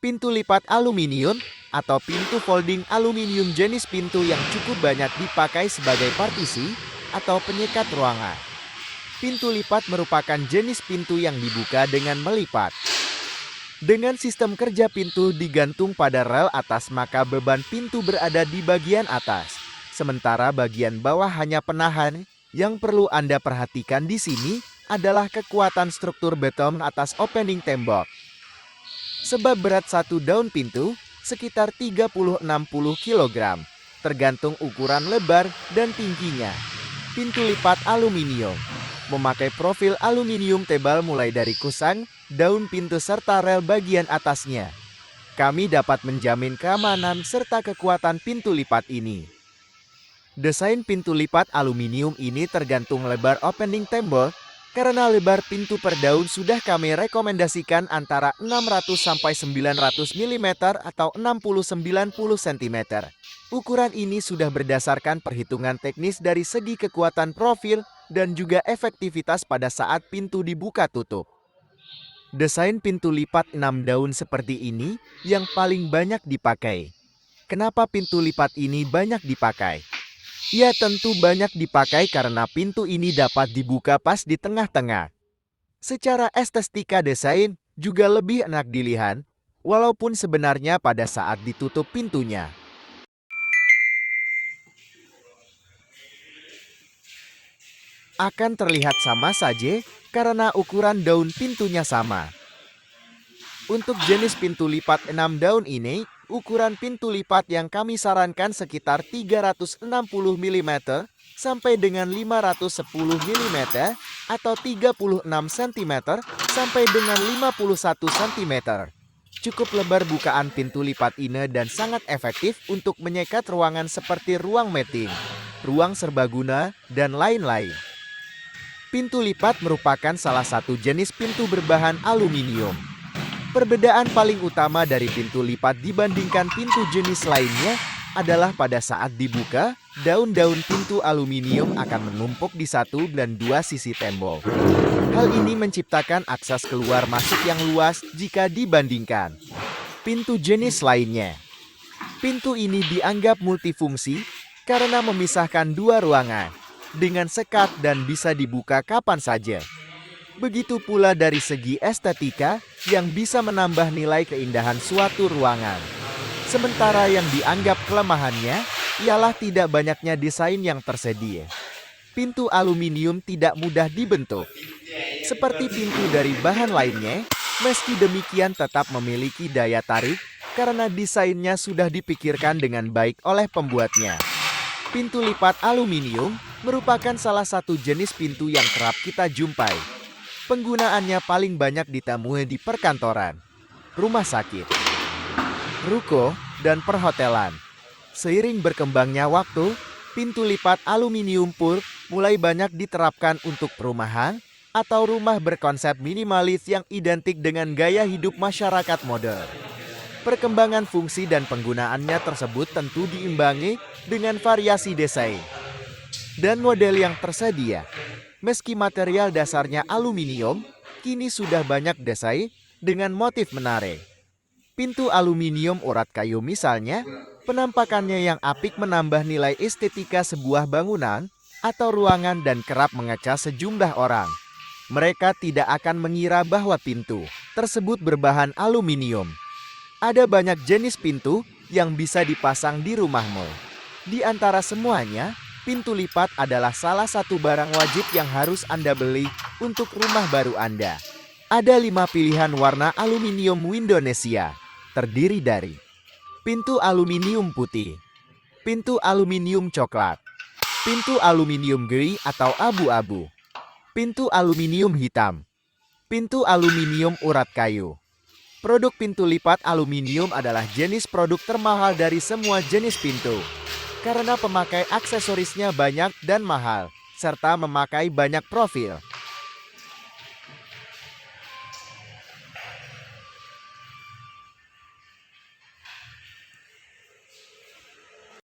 Pintu lipat aluminium atau pintu folding aluminium jenis pintu yang cukup banyak dipakai sebagai partisi atau penyekat ruangan. Pintu lipat merupakan jenis pintu yang dibuka dengan melipat. Dengan sistem kerja pintu digantung pada rel atas, maka beban pintu berada di bagian atas. Sementara bagian bawah hanya penahan. Yang perlu Anda perhatikan di sini adalah kekuatan struktur beton atas opening tembok. Sebab berat satu daun pintu sekitar 30-60 kg, tergantung ukuran lebar dan tingginya. Pintu lipat aluminium memakai profil aluminium tebal mulai dari kusang, daun pintu serta rel bagian atasnya. Kami dapat menjamin keamanan serta kekuatan pintu lipat ini. Desain pintu lipat aluminium ini tergantung lebar opening tembok. Karena lebar pintu per daun sudah kami rekomendasikan antara 600 sampai 900 mm atau 60-90 cm. Ukuran ini sudah berdasarkan perhitungan teknis dari segi kekuatan profil dan juga efektivitas pada saat pintu dibuka tutup. Desain pintu lipat 6 daun seperti ini yang paling banyak dipakai. Kenapa pintu lipat ini banyak dipakai? Ya, tentu banyak dipakai karena pintu ini dapat dibuka pas di tengah-tengah. Secara estetika desain juga lebih enak dilihat, walaupun sebenarnya pada saat ditutup pintunya akan terlihat sama saja karena ukuran daun pintunya sama. Untuk jenis pintu lipat 6 daun ini, ukuran pintu lipat yang kami sarankan sekitar 360 mm sampai dengan 510 mm atau 36 cm sampai dengan 51 cm. Cukup lebar bukaan pintu lipat ini dan sangat efektif untuk menyekat ruangan seperti ruang meeting, ruang serbaguna, dan lain-lain. Pintu lipat merupakan salah satu jenis pintu berbahan aluminium. Perbedaan paling utama dari pintu lipat dibandingkan pintu jenis lainnya adalah pada saat dibuka, daun-daun pintu aluminium akan menumpuk di satu dan dua sisi tembok. Hal ini menciptakan akses keluar masuk yang luas jika dibandingkan pintu jenis lainnya. Pintu ini dianggap multifungsi karena memisahkan dua ruangan dengan sekat dan bisa dibuka kapan saja. Begitu pula dari segi estetika yang bisa menambah nilai keindahan suatu ruangan. Sementara yang dianggap kelemahannya ialah tidak banyaknya desain yang tersedia. Pintu aluminium tidak mudah dibentuk. Seperti pintu dari bahan lainnya, meski demikian tetap memiliki daya tarik karena desainnya sudah dipikirkan dengan baik oleh pembuatnya. Pintu lipat aluminium merupakan salah satu jenis pintu yang kerap kita jumpai. Penggunaannya paling banyak ditemui di perkantoran, rumah sakit, ruko, dan perhotelan. Seiring berkembangnya waktu, pintu lipat aluminium pun mulai banyak diterapkan untuk perumahan atau rumah berkonsep minimalis yang identik dengan gaya hidup masyarakat modern. Perkembangan fungsi dan penggunaannya tersebut tentu diimbangi dengan variasi desain dan model yang tersedia. Meski material dasarnya aluminium, kini sudah banyak desain dengan motif menarik. Pintu aluminium urat kayu misalnya, penampakannya yang apik menambah nilai estetika sebuah bangunan atau ruangan dan kerap mengecah sejumlah orang. Mereka tidak akan mengira bahwa pintu tersebut berbahan aluminium. Ada banyak jenis pintu yang bisa dipasang di rumahmu. Di antara semuanya, pintu lipat adalah salah satu barang wajib yang harus Anda beli untuk rumah baru Anda. Ada 5 pilihan warna aluminium Indonesia, terdiri dari pintu aluminium putih, pintu aluminium coklat, pintu aluminium grey atau abu-abu, pintu aluminium hitam, pintu aluminium urat kayu. Produk pintu lipat aluminium adalah jenis produk termahal dari semua jenis pintu. Karena pemakai aksesorisnya banyak dan mahal, serta memakai banyak profil.